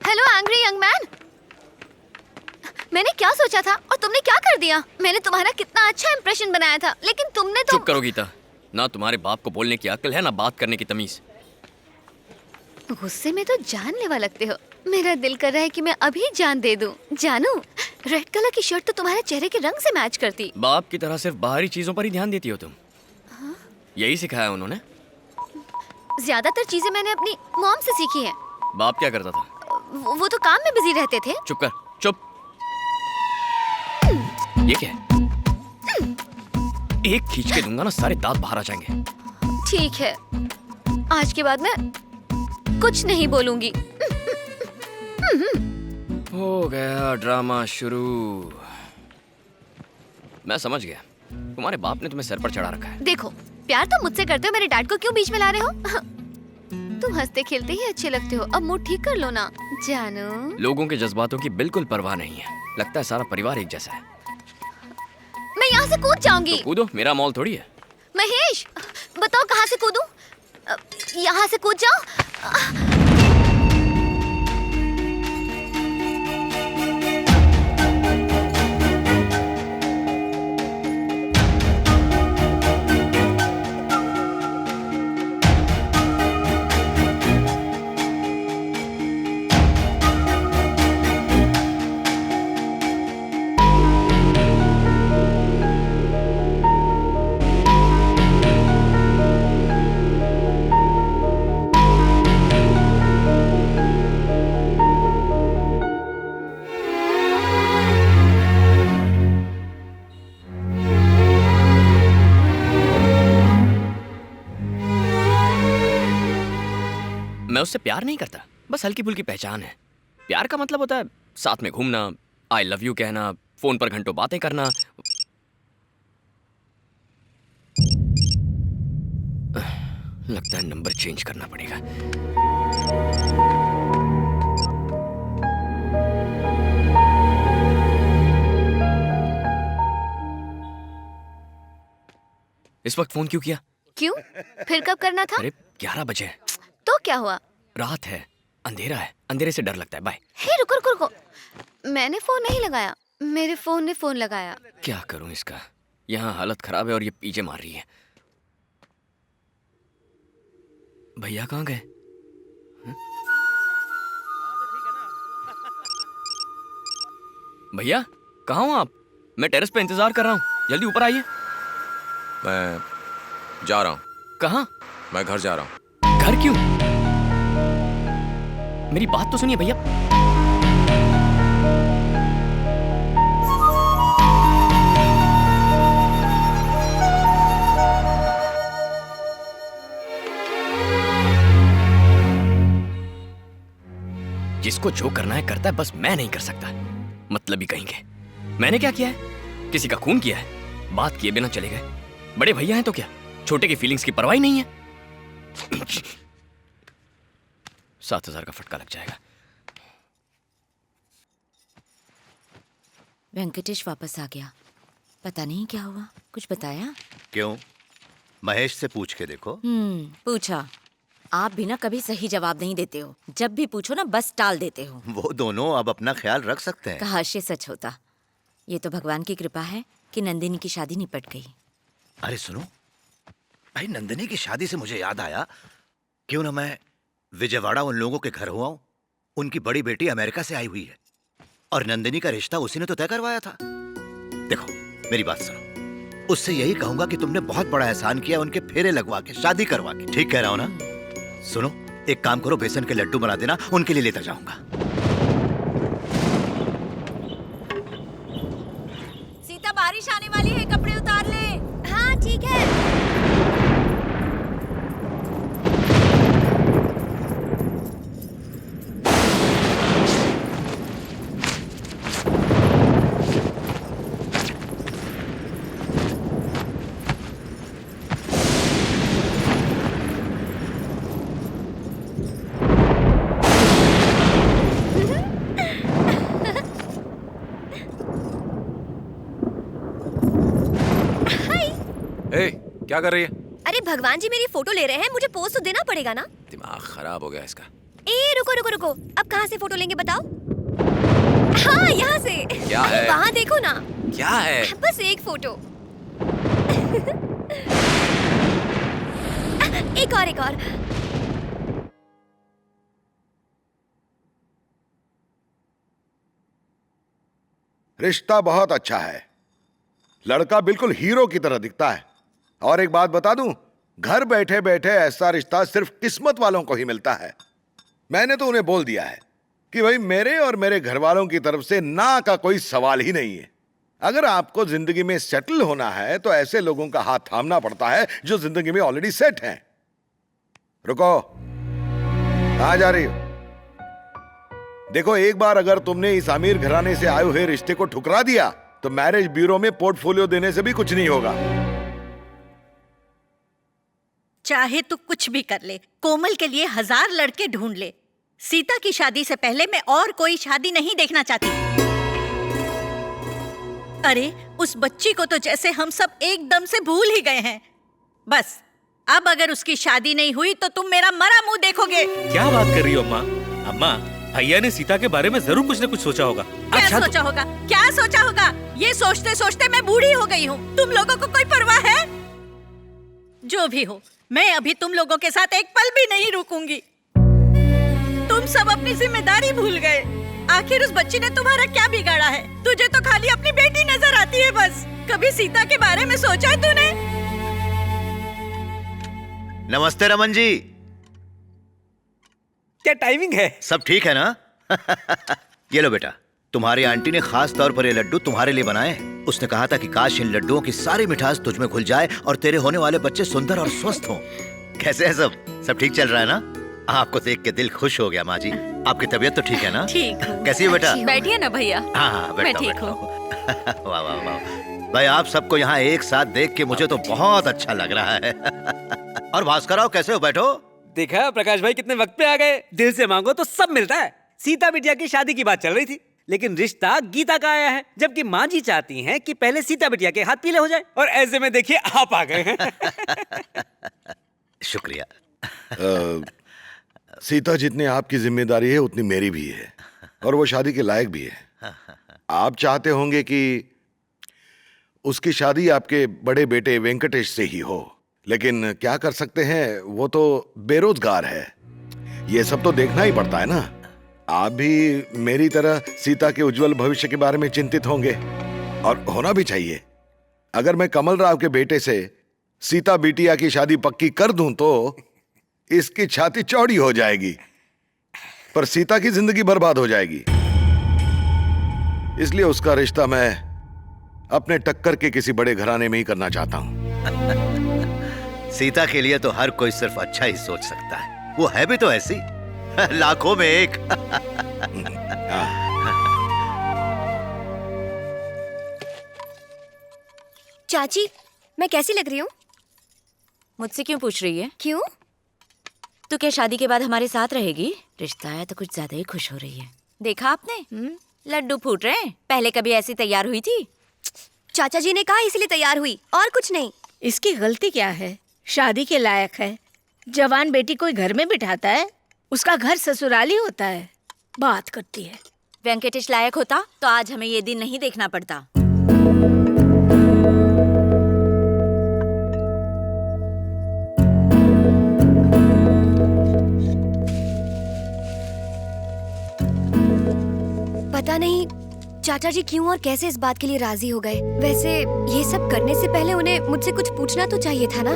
Hello angry young man. मैंने क्या सोचा था और तुमने क्या कर दिया? मैंने तुम्हारा कितना अच्छा इंप्रेशन बनाया था, लेकिन तुमने तो... चुप करो गीता। ना तुम्हारे बाप को बोलने की अक्ल है, ना बात करने की तमीज। गुस्से में तो जानलेवा लगते हो। मेरा दिल कर रहा है कि मैं अभी जान दे दूं। जानू, रेड कलर की शर्ट तो तुम्हारे चेहरे के रंग से मैच करती। बाप की तरह सिर्फ बाहरी चीजों पर ही ध्यान देती हो तुम। हाँ? यही सिखाया उन्होंने? ज्यादातर चीजें मैंने अपनी मॉम से सीखी हैं। बाप क्या करता था? वो तो काम में बिजी रहते थे। चुप कर, चुप। ये क्या है? एक खींच के दूंगा ना, सारे दांत बाहर आ जाएंगे। ठीक है, आज के बाद मैं कुछ नहीं बोलूंगी। हो गया ड्रामा शुरू। मैं समझ गया, तुम्हारे बाप ने तुम्हें सर पर चढ़ा रखा है। देखो, प्यार तो मुझसे करते हो, मेरे डैड को क्यों बीच में ला रहे हो? तुम हंसते खेलते ही अच्छे लगते हो। अब मूड ठीक कर लो ना जानू। लोगों के जज्बातों की बिल्कुल परवाह नहीं है। लगता है सारा परिवार एक जैसा है। मैं यहाँ से कूद जाऊंगी। तो कूदो, मेरा मॉल थोड़ी है। महेश, बताओ कहाँ से कूदूं? यहाँ से कूद जाओ। मैं उससे प्यार नहीं करता, बस हल्की फुल्की पहचान है। प्यार का मतलब होता है साथ में घूमना, आई लव यू कहना, फोन पर घंटों बातें करना। लगता है नंबर चेंज करना पड़ेगा। इस वक्त फोन क्यों किया? क्यों? फिर कब करना था? अरे 11 बजे। तो क्या हुआ? रात है, अंधेरा है, अंधेरे से डर लगता है। बाय। हे रुको रुको रुको, मैंने फोन नहीं लगाया, मेरे फोन ने फोन लगाया। क्या करूं इसका? यहाँ हालत खराब है और ये पीछे मार रही है। भैया कहाँ गए? भैया कहाँ हो आप? मैं टेरेस पे इंतजार कर रहा हूँ, जल्दी ऊपर आइए। मैं जा रहा हूँ। कहाँ? मैं घर जा रहा हूँ। घर क्यों? मेरी बात तो सुनिए भैया। जिसको जो करना है करता है, बस मैं नहीं कर सकता। मतलब ही कहेंगे। मैंने क्या किया है? किसी का खून किया है? बात किए बिना चले गए। बड़े भैया हैं तो क्या, छोटे की फीलिंग्स की परवाह ही नहीं है। 7,000 का फटका लग जाएगा। वेंकटेश वापस आ गया। पता नहीं क्या हुआ, कुछ बताया? क्यों? महेश से पूछ के देखो। पूछा। आप भी ना कभी सही जवाब नहीं देते हो। जब भी पूछो ना बस टाल देते हो। वो दोनों अब अपना ख्याल रख सकते हैं। काश ये सच होता। ये तो भगवान की कृपा है कि नंदिनी की शादी निपट गई। अरे सुनो भाई, नंदिनी की शादी से मुझे याद आया, क्यों ना मैं विजयवाड़ा उन लोगों के घर हुआ हूं। उनकी बड़ी बेटी अमेरिका से आई हुई है और नंदिनी का रिश्ता उसी ने तो तय करवाया था। देखो मेरी बात सुनो, उससे यही कहूंगा कि तुमने बहुत बड़ा एहसान किया उनके फेरे लगवा के, शादी करवा के। ठीक कह रहा हूं ना? सुनो, एक काम करो, बेसन के लड्डू बना देना, उनके लिए लेता जाऊंगा। सीता, बारिश आने वाली है, कपड़े उतार ले। हाँ ठीक है। ए, क्या कर रही है? अरे भगवान जी मेरी फोटो ले रहे हैं, मुझे पोज तो देना पड़ेगा ना। दिमाग खराब हो गया इसका। ए रुको रुको रुको, अब कहाँ से फोटो लेंगे बताओ? हाँ यहाँ से। क्या है? वहाँ देखो ना। क्या है? बस एक फोटो। एक और एक और। रिश्ता बहुत अच्छा है, लड़का बिल्कुल हीरो की तरह दिखता है। और एक बात बता दूं, घर बैठे बैठे ऐसा रिश्ता सिर्फ किस्मत वालों को ही मिलता है। मैंने तो उन्हें बोल दिया है कि भाई मेरे और मेरे घर वालों की तरफ से ना का कोई सवाल ही नहीं है। अगर आपको जिंदगी में सेटल होना है तो ऐसे लोगों का हाथ थामना पड़ता है जो जिंदगी में ऑलरेडी सेट हैं। रुको, कहां जा रही हो? देखो, एक बार अगर तुमने इस अमीर घराने से आए हुए रिश्ते को ठुकरा दिया तो मैरिज ब्यूरो में पोर्टफोलियो देने से भी कुछ नहीं होगा। चाहे तू कुछ भी कर ले, कोमल के लिए 1000 लड़के ढूंढ ले, सीता की शादी से पहले मैं और कोई शादी नहीं देखना चाहती। अरे उस बच्ची को तो जैसे हम सब एकदम से भूल ही गए हैं। बस अब अगर उसकी शादी नहीं हुई तो तुम मेरा मरा मुंह देखोगे। क्या बात कर रही हो अम्मा? अम्मा, भैया ने सीता के बारे में जरूर कुछ न कुछ सोचा होगा। क्या सोचा होगा? क्या सोचा होगा? ये सोचते सोचते मैं बूढ़ी हो गई हूँ। तुम लोगों को कोई परवाह है? जो भी हो, मैं अभी तुम लोगों के साथ एक पल भी नहीं रुकूंगी। तुम सब अपनी जिम्मेदारी भूल गए। आखिर उस बच्ची ने तुम्हारा क्या बिगाड़ा है? तुझे तो खाली अपनी बेटी नजर आती है बस। कभी सीता के बारे में सोचा है तूने? नमस्ते रमन जी। क्या टाइमिंग है? सब ठीक है ना? ये लो बेटा, तुम्हारी आंटी ने खास तौर पर ये लड्डू तुम्हारे लिए बनाए हैं। उसने कहा था कि काश इन लड्डुओं की सारी मिठास तुझ में घुल जाए और तेरे होने वाले बच्चे सुंदर और स्वस्थ हों। कैसे है सब ठीक चल रहा है ना? आपको देख के दिल खुश हो गया माँ जी। आपकी तबीयत तो ठीक है ना? ठीक हूँ। कैसी है बेटा? बैठिए ना भैया। हाँ, मैं बैठो, ठीक बैठो। हूँ। वाह वाह वाह भाई, आप सबको यहाँ एक साथ देख के मुझे तो बहुत अच्छा लग रहा है। और भास्कर आओ, कैसे हो? बैठो। देखा प्रकाश भाई कितने वक्त पे आ गए। दिल से मांगो तो सब मिलता है। सीता बिटिया की शादी की बात चल रही थी, लेकिन रिश्ता गीता का आया है। जबकि माँ जी चाहती हैं कि पहले सीता बिटिया के हाथ पीले हो जाए, और ऐसे में देखिए आप आ गए हैं। शुक्रिया। सीता जितनी आपकी जिम्मेदारी है उतनी मेरी भी है, और वो शादी के लायक भी है। आप चाहते होंगे कि उसकी शादी आपके बड़े बेटे वेंकटेश से ही हो, लेकिन क्या कर सकते हैं, वो तो बेरोजगार है। ये सब तो देखना ही पड़ता है ना। आप भी मेरी तरह सीता के उज्जवल भविष्य के बारे में चिंतित होंगे, और होना भी चाहिए। अगर मैं कमल राव के बेटे से सीता बिटिया की शादी पक्की कर दूं तो इसकी छाती चौड़ी हो जाएगी, पर सीता की जिंदगी बर्बाद हो जाएगी। इसलिए उसका रिश्ता मैं अपने टक्कर के किसी बड़े घराने में ही करना चाहता हूं। सीता के लिए तो हर कोई सिर्फ अच्छा ही सोच सकता है। वो है भी तो ऐसी, लाखों में एक। चाची, मैं कैसी लग रही हूँ? मुझसे क्यों पूछ रही है? क्यों? तू क्या शादी के बाद हमारे साथ रहेगी? रिश्ता है तो कुछ ज्यादा ही खुश हो रही है। देखा आपने? लड्डू फूट रहे हैं। पहले कभी ऐसी तैयार हुई थी? चाचा जी ने कहा इसलिए तैयार हुई, और कुछ नहीं। इसकी गलती क्या है? शादी के लायक है। जवान बेटी कोई घर में बिठाता है, उसका घर ससुराली होता है। बात करती है। वेंकटेश लायक होता तो आज हमें ये दिन नहीं देखना पड़ता। पता नहीं चाचा जी क्यों और कैसे इस बात के लिए राजी हो गए। वैसे ये सब करने से पहले उन्हें मुझसे कुछ पूछना तो चाहिए था ना।